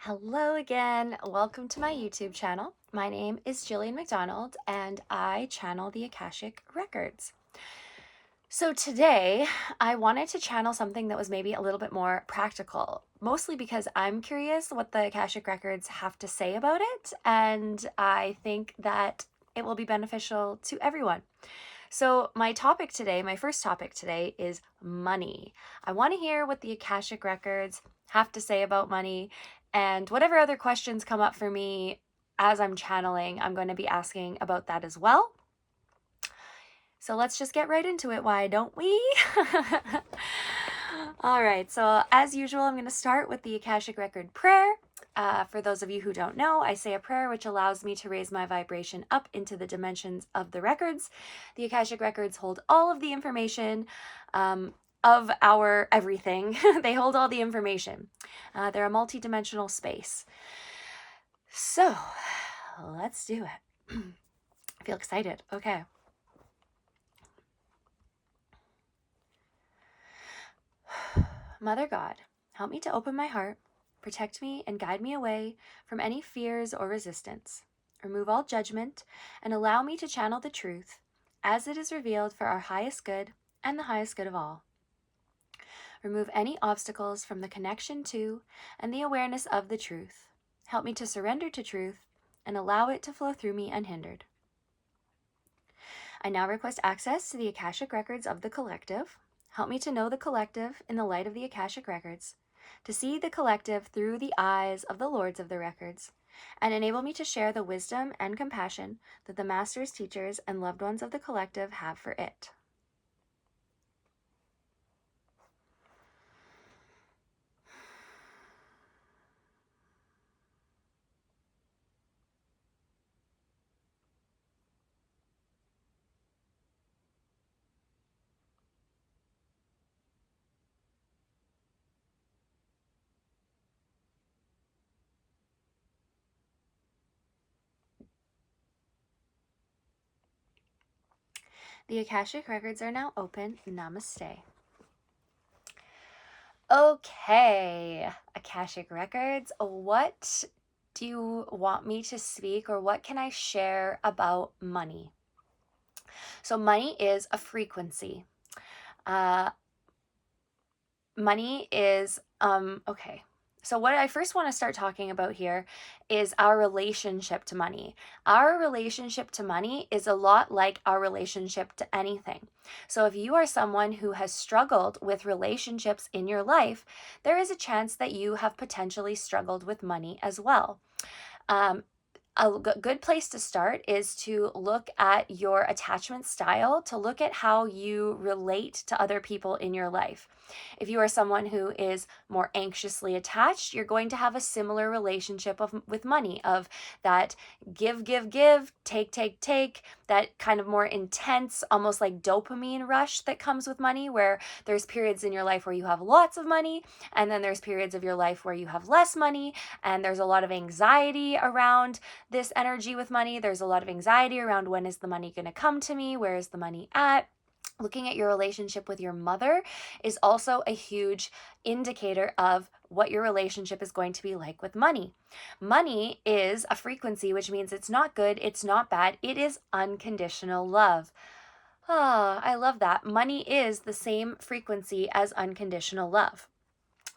Hello again. Welcome to my YouTube channel. My name is Jillian McDonald and I channel the Akashic Records. So today I wanted to channel something that was maybe a little bit more practical, mostly because I'm curious what the Akashic Records have to say about it, and I think that it will be beneficial to everyone. So my first topic today is money. I want to hear what the Akashic Records have to say about money, and whatever other questions come up for me as I'm channeling, I'm going to be asking about that as well. So let's just get right into it, why don't we? All right, so as usual, I'm going to start with the Akashic Record prayer. For those of you who don't know, I say a prayer which allows me to raise my vibration up into the dimensions of the records. The Akashic Records hold all of the information of our everything. They hold all the information. They're a multi-dimensional space. So let's do it. I feel excited. Okay. Mother God, help me to open my heart, protect me and guide me away from any fears or resistance. Remove all judgment and allow me to channel the truth as it is revealed for our highest good and the highest good of all. Remove any obstacles from the connection to and the awareness of the truth. Help me to surrender to truth and allow it to flow through me unhindered. I now request access to the Akashic Records of the collective. Help me to know the collective in the light of the Akashic Records, to see the collective through the eyes of the Lords of the Records, and enable me to share the wisdom and compassion that the masters, teachers, and loved ones of the collective have for it. The Akashic Records are now open. Namaste. Okay, Akashic Records, what do you want me to speak, or what can I share about money? So money is a frequency. Money is, okay. So what I first want to start talking about here is our relationship to money. Our relationship to money is a lot like our relationship to anything. So if you are someone who has struggled with relationships in your life, there is a chance that you have potentially struggled with money as well. A good place to start is to look at your attachment style, to look at how you relate to other people in your life. If you are someone who is more anxiously attached, you're going to have a similar relationship with money, of that give, take, that kind of more intense, almost like dopamine rush that comes with money, where there's periods in your life where you have lots of money, and then there's periods of your life where you have less money, and there's a lot of anxiety around this energy with money. There's a lot of anxiety around, when is the money going to come to me? Where is the money at? Looking at your relationship with your mother is also a huge indicator of what your relationship is going to be like with money. Money is a frequency, which means it's not good, it's not bad, it is unconditional love. Ah, I love that. Money is the same frequency as unconditional love.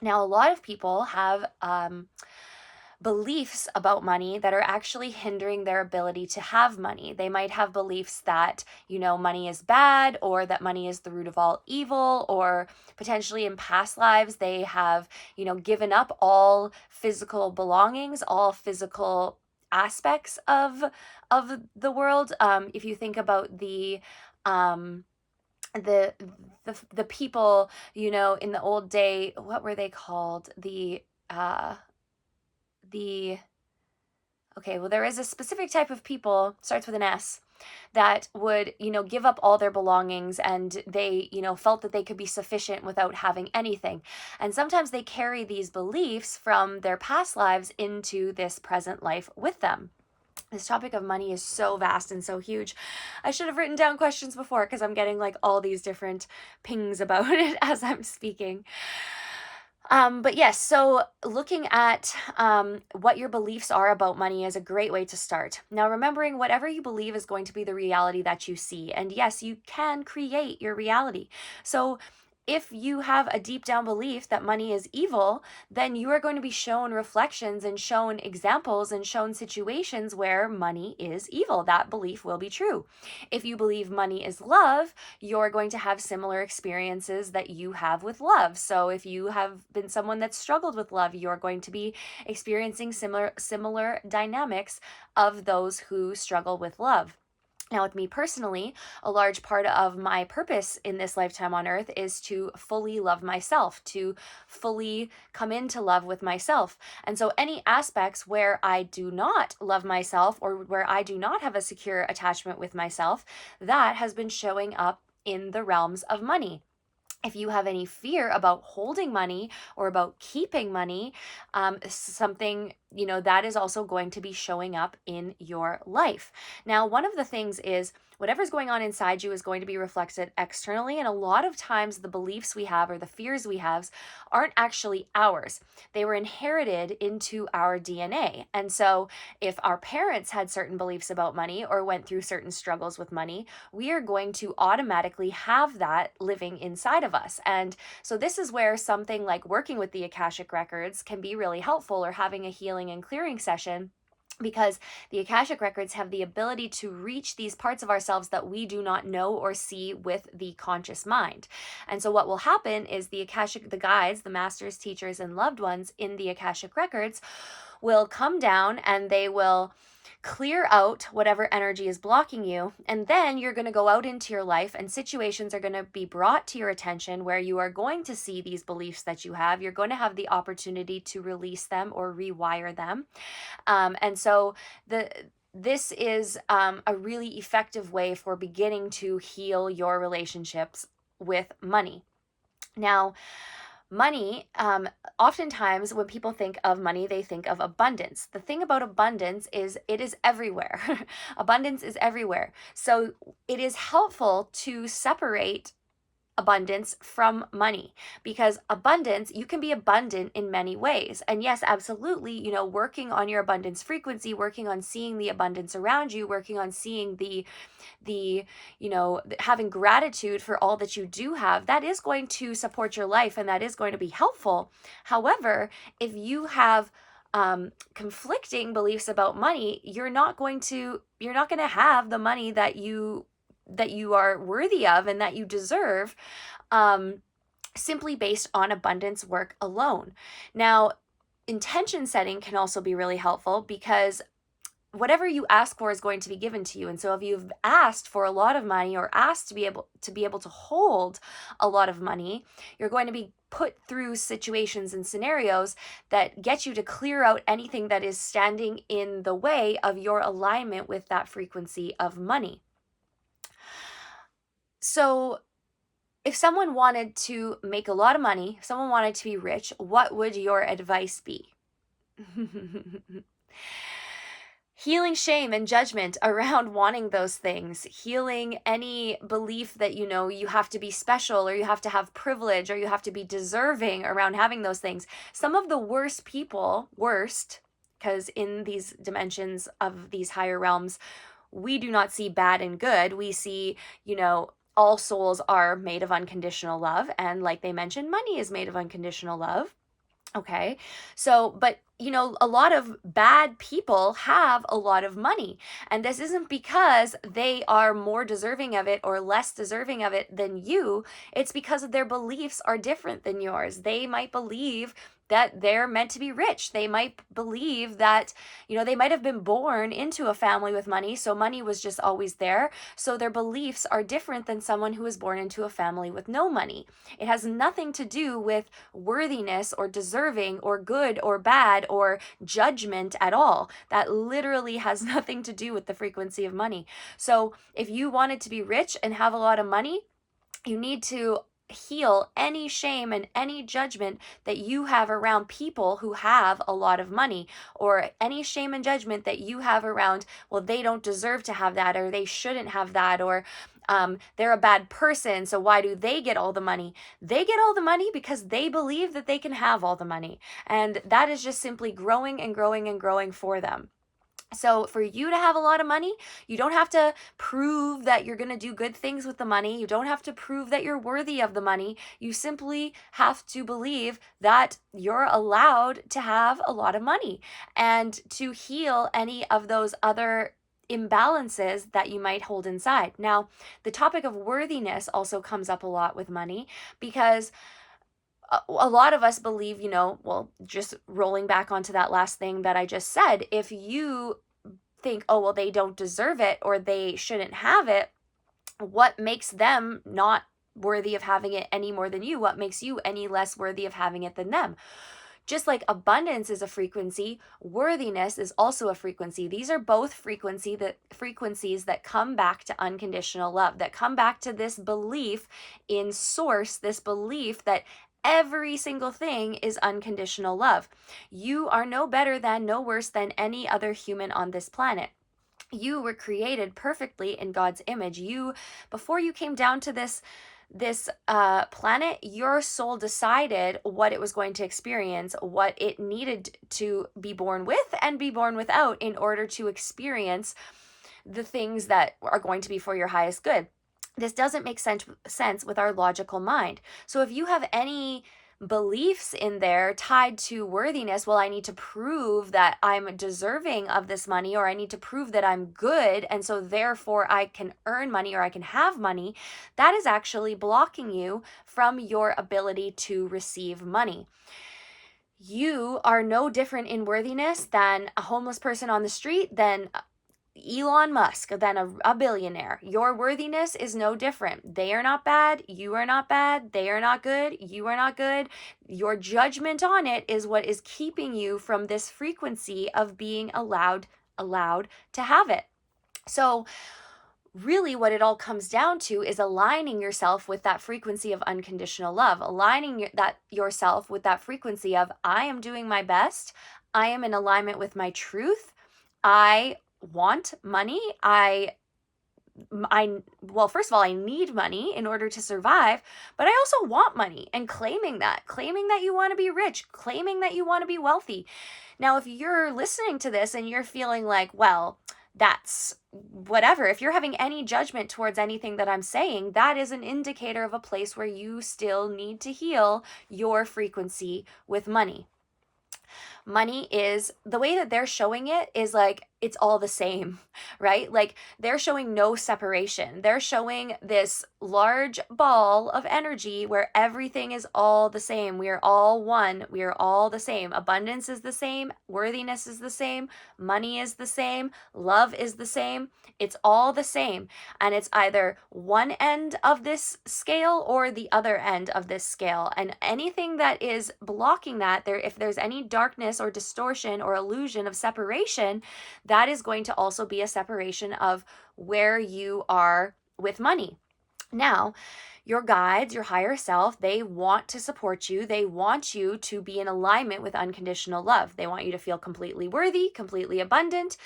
Now, a lot of people have beliefs about money that are actually hindering their ability to have money. They might have beliefs that, money is bad, or that money is the root of all evil, or potentially in past lives they have, given up all physical belongings, all physical aspects of the world. If you think about the the the people, in the old day, what were they called? Okay, well, there is a specific type of people, starts with an S, that would, give up all their belongings, and they, felt that they could be sufficient without having anything. And sometimes they carry these beliefs from their past lives into this present life with them. This topic of money is so vast and so huge. I should have written down questions before, because I'm getting like all these different pings about it as I'm speaking. But yes, so looking at what your beliefs are about money is a great way to start. Now, remembering whatever you believe is going to be the reality that you see. And yes, you can create your reality. So if you have a deep down belief that money is evil, then you are going to be shown reflections and shown examples and shown situations where money is evil. That belief will be true. If you believe money is love, you're going to have similar experiences that you have with love. So if you have been someone that's struggled with love, you're going to be experiencing similar dynamics of those who struggle with love. Now, with me personally, a large part of my purpose in this lifetime on earth is to fully love myself, to fully come into love with myself. And so, any aspects where I do not love myself or where I do not have a secure attachment with myself, that has been showing up in the realms of money. If you have any fear about holding money or about keeping money, something, that is also going to be showing up in your life. Now, one of the things is whatever's going on inside you is going to be reflected externally. And a lot of times, the beliefs we have or the fears we have aren't actually ours. They were inherited into our DNA. And so, if our parents had certain beliefs about money or went through certain struggles with money, we are going to automatically have that living inside of us. And so this is where something like working with the Akashic records can be really helpful, or having a healing and clearing session, because the Akashic records have the ability to reach these parts of ourselves that we do not know or see with the conscious mind. And so what will happen is the Akashic, the guides, the masters, teachers, and loved ones in the Akashic records will come down and they will clear out whatever energy is blocking you. And then you're going to go out into your life, and situations are going to be brought to your attention where you are going to see these beliefs that you have. You're going to have the opportunity to release them or rewire them. And so this is a really effective way for beginning to heal your relationships with money. Now, money, oftentimes when people think of money, they think of abundance. The thing about abundance is it is everywhere. Abundance is everywhere. So it is helpful to separate abundance from money, because abundance, you can be abundant in many ways. And yes, absolutely, working on your abundance frequency, working on seeing the abundance around you, working on seeing the having gratitude for all that you do have, that is going to support your life and that is going to be helpful. However, if you have conflicting beliefs about money, you're not going to have the money that you are worthy of and that you deserve, simply based on abundance work alone. Now, intention setting can also be really helpful, because whatever you ask for is going to be given to you. And so if you've asked for a lot of money, or asked to be able to hold a lot of money, you're going to be put through situations and scenarios that get you to clear out anything that is standing in the way of your alignment with that frequency of money. So if someone wanted to make a lot of money, if someone wanted to be rich, what would your advice be? Healing shame and judgment around wanting those things, healing any belief that you have to be special, or you have to have privilege, or you have to be deserving around having those things. Some of the worst people, because in these dimensions of these higher realms, we do not see bad and good. We see, all souls are made of unconditional love. And like they mentioned, money is made of unconditional love. Okay. So, but a lot of bad people have a lot of money. And this isn't because they are more deserving of it or less deserving of it than you. It's because their beliefs are different than yours. They might believe that they're meant to be rich. They might believe that, they might have been born into a family with money, so money was just always there. So their beliefs are different than someone who was born into a family with no money. It has nothing to do with worthiness or deserving or good or bad or judgment at all. That literally has nothing to do with the frequency of money. So if you wanted to be rich and have a lot of money, you need to heal any shame and any judgment that you have around people who have a lot of money, or any shame and judgment that you have around, well, they don't deserve to have that, or they shouldn't have that, or they're a bad person, so why do they get all the money? They get all the money because they believe that they can have all the money. And that is just simply growing and growing and growing for them. So for you to have a lot of money, you don't have to prove that you're going to do good things with the money. You don't have to prove that you're worthy of the money. You simply have to believe that you're allowed to have a lot of money and to heal any of those other imbalances that you might hold inside. Now, the topic of worthiness also comes up a lot with money because a lot of us believe, well, just rolling back onto that last thing that I just said, if you think, oh, well, they don't deserve it or they shouldn't have it, what makes them not worthy of having it any more than you? What makes you any less worthy of having it than them? Just like abundance is a frequency, worthiness is also a frequency. These are both frequencies that come back to unconditional love, that come back to this belief in source, this belief that every single thing is unconditional love. You are no better than, no worse than any other human on this planet. You were created perfectly in God's image. Before you came down to this planet, your soul decided what it was going to experience, what it needed to be born with and be born without in order to experience the things that are going to be for your highest good. This doesn't make sense with our logical mind. So if you have any beliefs in there tied to worthiness, well, I need to prove that I'm deserving of this money, or I need to prove that I'm good, and so therefore I can earn money or I can have money, that is actually blocking you from your ability to receive money. You are no different in worthiness than a homeless person on the street, than Elon Musk, than a billionaire. Your worthiness is no different. They are not bad. You are not bad. They are not good. You are not good. Your judgment on it is what is keeping you from this frequency of being allowed to have it. So really what it all comes down to is aligning yourself with that frequency of unconditional love, aligning yourself with that frequency of, I am doing my best. I am in alignment with my truth. I want money. Well, first of all, I need money in order to survive, but I also want money, and claiming that you want to be rich, claiming that you want to be wealthy. Now, if you're listening to this and you're feeling like, well, that's whatever, if you're having any judgment towards anything that I'm saying, that is an indicator of a place where you still need to heal your frequency with money. Money is, the way that they're showing it is like it's all the same, right? Like they're showing no separation. They're showing this large ball of energy where everything is all the same. We are all one. We are all the same. Abundance is the same. Worthiness is the same. Money is the same. Love is the same. It's all the same. And it's either one end of this scale or the other end of this scale. And anything that is blocking that, if there's any darkness or distortion or illusion of separation, that is going to also be a separation of where you are with money. Now, your guides, your higher self, they want to support you. They want you to be in alignment with unconditional love. They want you to feel completely worthy, completely abundant,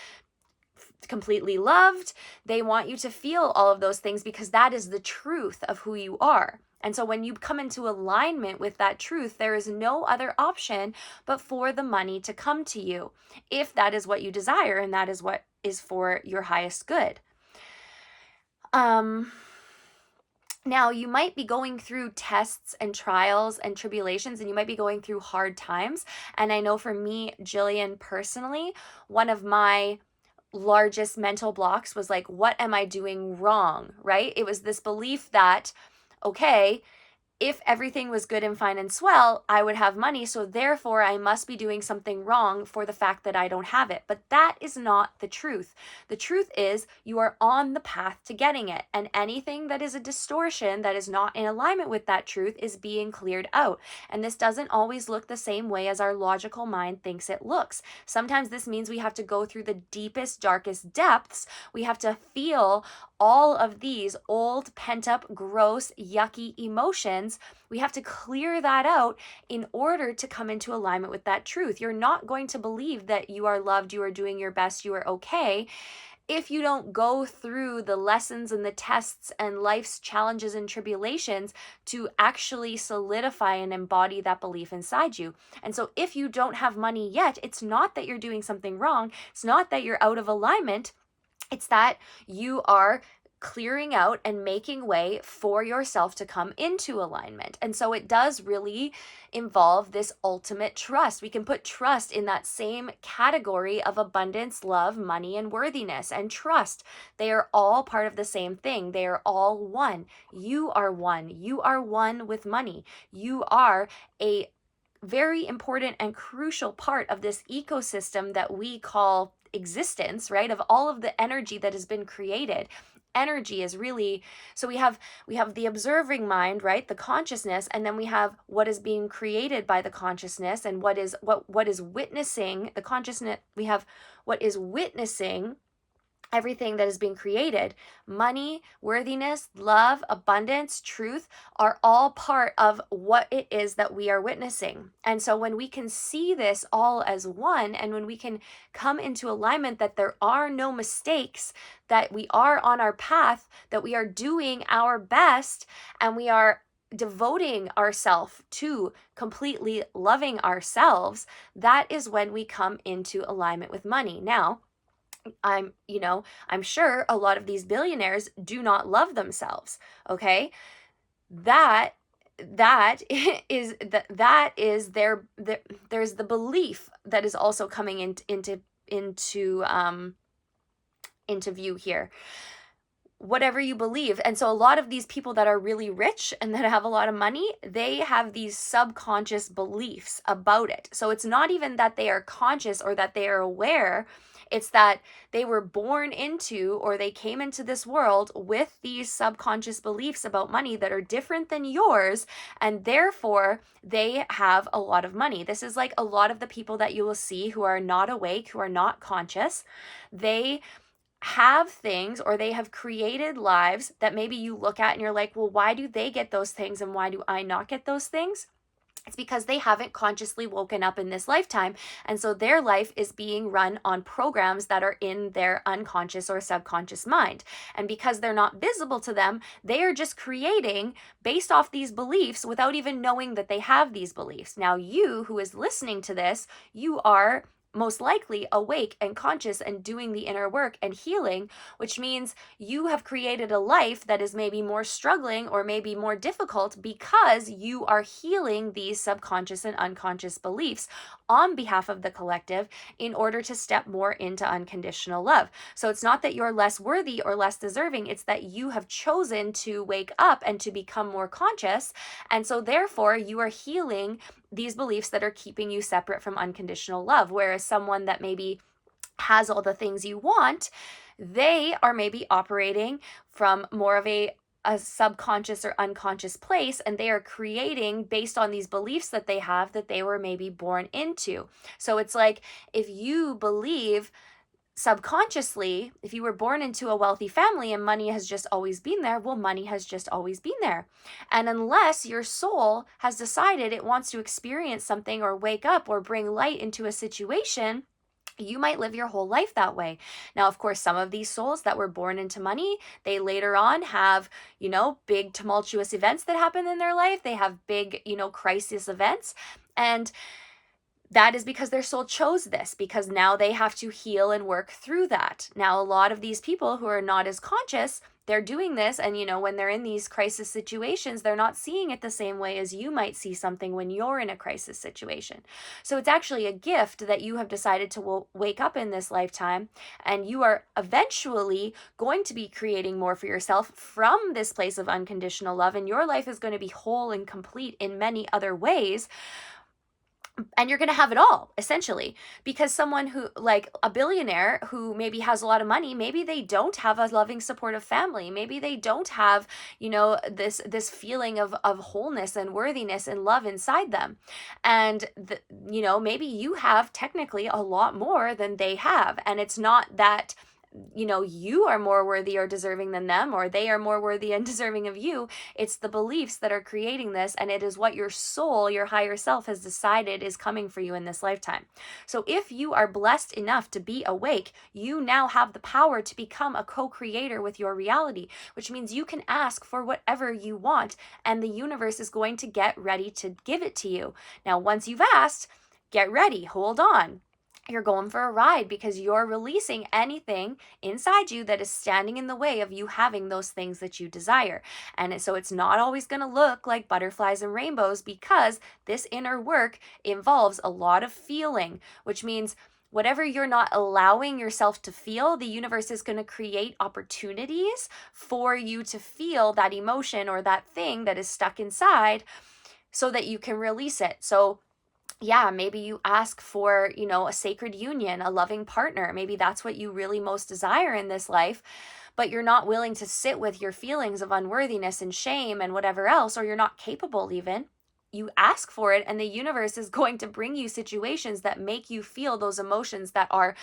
completely loved. They want you to feel all of those things because that is the truth of who you are. And so when you come into alignment with that truth, there is no other option but for the money to come to you, if that is what you desire and that is what is for your highest good. Now, you might be going through tests and trials and tribulations, and you might be going through hard times. And I know for me, Jillian, personally, one of my largest mental blocks was like, what am I doing wrong, right? It was this belief that, okay, if everything was good and fine and swell, I would have money, so therefore I must be doing something wrong for the fact that I don't have it. But that is not the truth. The truth is you are on the path to getting it, and anything that is a distortion that is not in alignment with that truth is being cleared out. And this doesn't always look the same way as our logical mind thinks it looks. Sometimes this means we have to go through the deepest, darkest depths. We have to feel all of these old, pent-up, gross, yucky emotions. We have to clear that out in order to come into alignment with that truth. You're not going to believe that you are loved, you are doing your best, you are okay, if you don't go through the lessons and the tests and life's challenges and tribulations to actually solidify and embody that belief inside you. And so if you don't have money yet, it's not that you're doing something wrong. It's not that you're out of alignment. It's that you are clearing out and making way for yourself to come into alignment. And so it does really involve this ultimate trust. We can put trust in that same category of abundance, love, money, and worthiness. And trust, they are all part of the same thing. They are all one. You are one. You are one with money. You are a very important and crucial part of this ecosystem that we call existence, right? Of all of the energy that has been created. Energy is really, so we have the observing mind, right? The consciousness, and then we have what is being created by the consciousness, and what is witnessing the consciousness. We have what is witnessing everything that is being created. Money, worthiness, love, abundance, truth are all part of what it is that we are witnessing. And so when we can see this all as one, and when we can come into alignment that there are no mistakes, that we are on our path, that we are doing our best, and we are devoting ourselves to completely loving ourselves, that is when we come into alignment with money. Now, I'm sure a lot of these billionaires do not love themselves. Okay. That is there's the belief that is also coming into view here. Whatever you believe. And so a lot of these people that are really rich and that have a lot of money, they have these subconscious beliefs about it. So it's not even that they are conscious or that they are aware. It's that they were born into, or they came into this world with these subconscious beliefs about money that are different than yours, and therefore they have a lot of money. This is like a lot of the people that you will see who are not awake, who are not conscious. They have things, or they have created lives that maybe you look at and you're like, well, why do they get those things and why do I not get those things? It's because they haven't consciously woken up in this lifetime. And so their life is being run on programs that are in their unconscious or subconscious mind. And because they're not visible to them, they are just creating based off these beliefs without even knowing that they have these beliefs. Now, you who is listening to this, you are most likely awake and conscious and doing the inner work and healing, which means you have created a life that is maybe more struggling or maybe more difficult because you are healing these subconscious and unconscious beliefs on behalf of the collective in order to step more into unconditional love. So it's not that you're less worthy or less deserving, it's that you have chosen to wake up and to become more conscious. And so therefore you are healing these beliefs that are keeping you separate from unconditional love. Whereas someone that maybe has all the things you want, they are maybe operating from more of a subconscious or unconscious place, and they are creating based on these beliefs that they have that they were maybe born into. So it's like, if you believe subconsciously, if you were born into a wealthy family and money has just always been there, well, money has just always been there. And unless your soul has decided it wants to experience something or wake up or bring light into a situation, you might live your whole life that way. Now, of course, some of these souls that were born into money, they later on have, big tumultuous events that happen in their life. They have big, crisis events. And that is because their soul chose this, because now they have to heal and work through that. Now, a lot of these people who are not as conscious, they're doing this, and when they're in these crisis situations, they're not seeing it the same way as you might see something when you're in a crisis situation. So it's actually a gift that you have decided to wake up in this lifetime, and you are eventually going to be creating more for yourself from this place of unconditional love, and your life is going to be whole and complete in many other ways. And you're going to have it all, essentially, because someone who, like a billionaire who maybe has a lot of money, maybe they don't have a loving, supportive family. Maybe they don't have, this feeling of wholeness and worthiness and love inside them. And, maybe you have technically a lot more than they have. And it's not that you are more worthy or deserving than them, or they are more worthy and deserving of you. It's the beliefs that are creating this, and it is what your soul, your higher self, has decided is coming for you in this lifetime. So if you are blessed enough to be awake, you now have the power to become a co-creator with your reality, which means you can ask for whatever you want, and the universe is going to get ready to give it to you. Now, once you've asked, get ready, hold on. You're going for a ride, because you're releasing anything inside you that is standing in the way of you having those things that you desire. And so it's not always going to look like butterflies and rainbows, because this inner work involves a lot of feeling, which means whatever you're not allowing yourself to feel, the universe is going to create opportunities for you to feel that emotion or that thing that is stuck inside, so that you can release it. So yeah, maybe you ask for, a sacred union, a loving partner. Maybe that's what you really most desire in this life, but you're not willing to sit with your feelings of unworthiness and shame and whatever else, or you're not capable even. You ask for it, and the universe is going to bring you situations that make you feel those emotions that are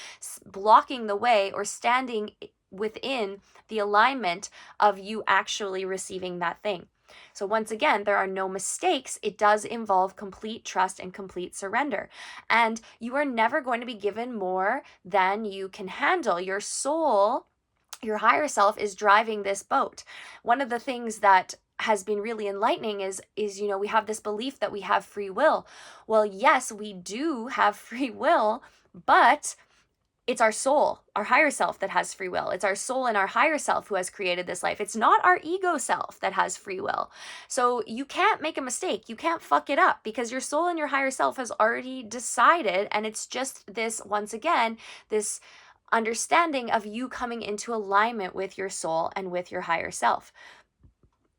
blocking the way or standing within the alignment of you actually receiving that thing. So once again, there are no mistakes. It does involve complete trust and complete surrender. And you are never going to be given more than you can handle. Your soul, your higher self, is driving this boat. One of the things that has been really enlightening is we have this belief that we have free will. Well, yes, we do have free will, but it's our soul, our higher self, that has free will. It's our soul and our higher self who has created this life. It's not our ego self that has free will. So you can't make a mistake. You can't fuck it up, because your soul and your higher self has already decided. And it's just this, once again, this understanding of you coming into alignment with your soul and with your higher self.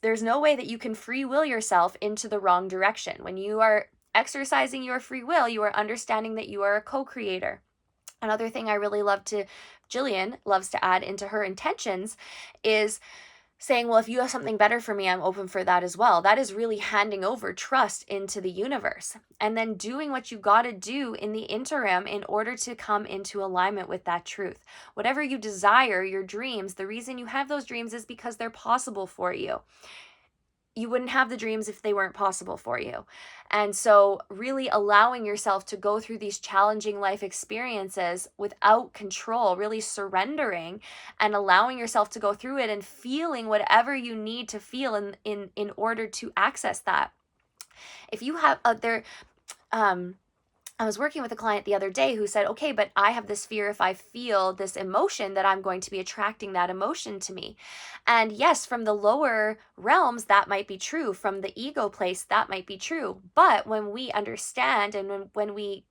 There's no way that you can free will yourself into the wrong direction. When you are exercising your free will, you are understanding that you are a co-creator. Another thing I really love Jillian loves to add into her intentions is saying, well, if you have something better for me, I'm open for that as well. That is really handing over trust into the universe, and then doing what you got to do in the interim in order to come into alignment with that truth. Whatever you desire, your dreams, the reason you have those dreams is because they're possible for you. You wouldn't have the dreams if they weren't possible for you. And so really allowing yourself to go through these challenging life experiences without control, really surrendering and allowing yourself to go through it and feeling whatever you need to feel in order to access that. If you have I was working with a client the other day who said, okay, but I have this fear, if I feel this emotion, that I'm going to be attracting that emotion to me. And yes, from the lower realms, that might be true. From the ego place, that might be true. But when we understand and when we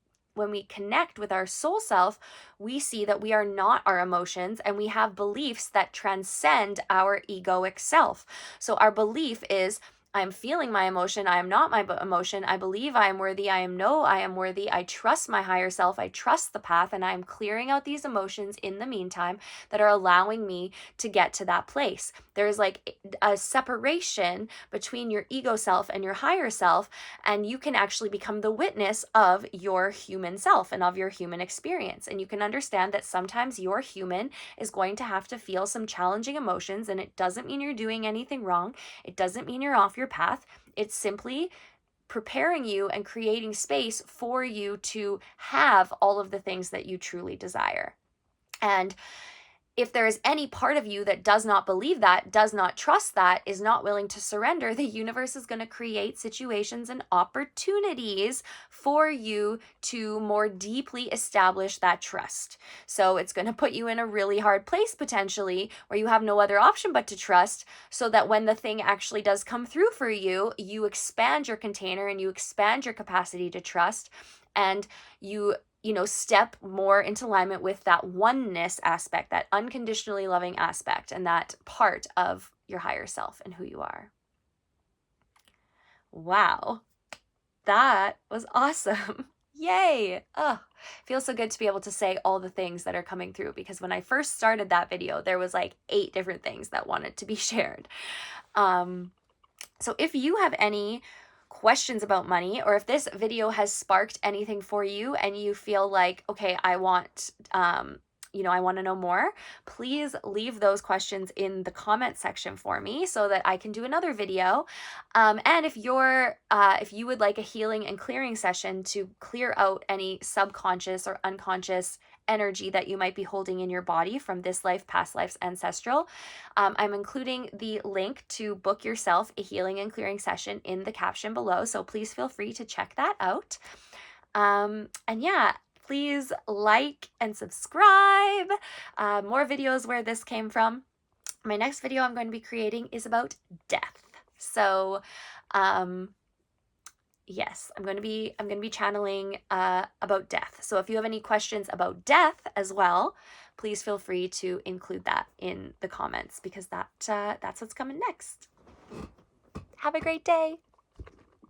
connect with our soul self, we see that we are not our emotions, and we have beliefs that transcend our egoic self. So our belief is, I'm feeling my emotion. I am not my emotion. I believe I am worthy. I am worthy. I trust my higher self. I trust the path, and I am clearing out these emotions in the meantime that are allowing me to get to that place. There's like a separation between your ego self and your higher self, and you can actually become the witness of your human self and of your human experience. And you can understand that sometimes your human is going to have to feel some challenging emotions, and it doesn't mean you're doing anything wrong. It doesn't mean you're off your path. It's simply preparing you and creating space for you to have all of the things that you truly desire. And if there is any part of you that does not believe that, does not trust that, is not willing to surrender, the universe is going to create situations and opportunities for you to more deeply establish that trust. So it's going to put you in a really hard place potentially, where you have no other option but to trust, so that when the thing actually does come through for you, you expand your container and you expand your capacity to trust, and you step more into alignment with that oneness aspect, that unconditionally loving aspect, and that part of your higher self and who you are. Wow, that was awesome. Yay. Oh, feels so good to be able to say all the things that are coming through, because when I first started that video, there was like 8 different things that wanted to be shared. So if you have any questions about money, or if this video has sparked anything for you and you feel like, okay, I want I want to know more, please leave those questions in the comment section for me so that I can do another video. And if you would like a healing and clearing session to clear out any subconscious or unconscious energy that you might be holding in your body from this life, past lives, ancestral, I'm including the link to book yourself a healing and clearing session in the caption below. So please feel free to check that out. And yeah, please like and subscribe. More videos where this came from. My next video I'm going to be creating is about death. So, yes, I'm going to be channeling about death. So if you have any questions about death as well, please feel free to include that in the comments, because that's what's coming next. Have a great day.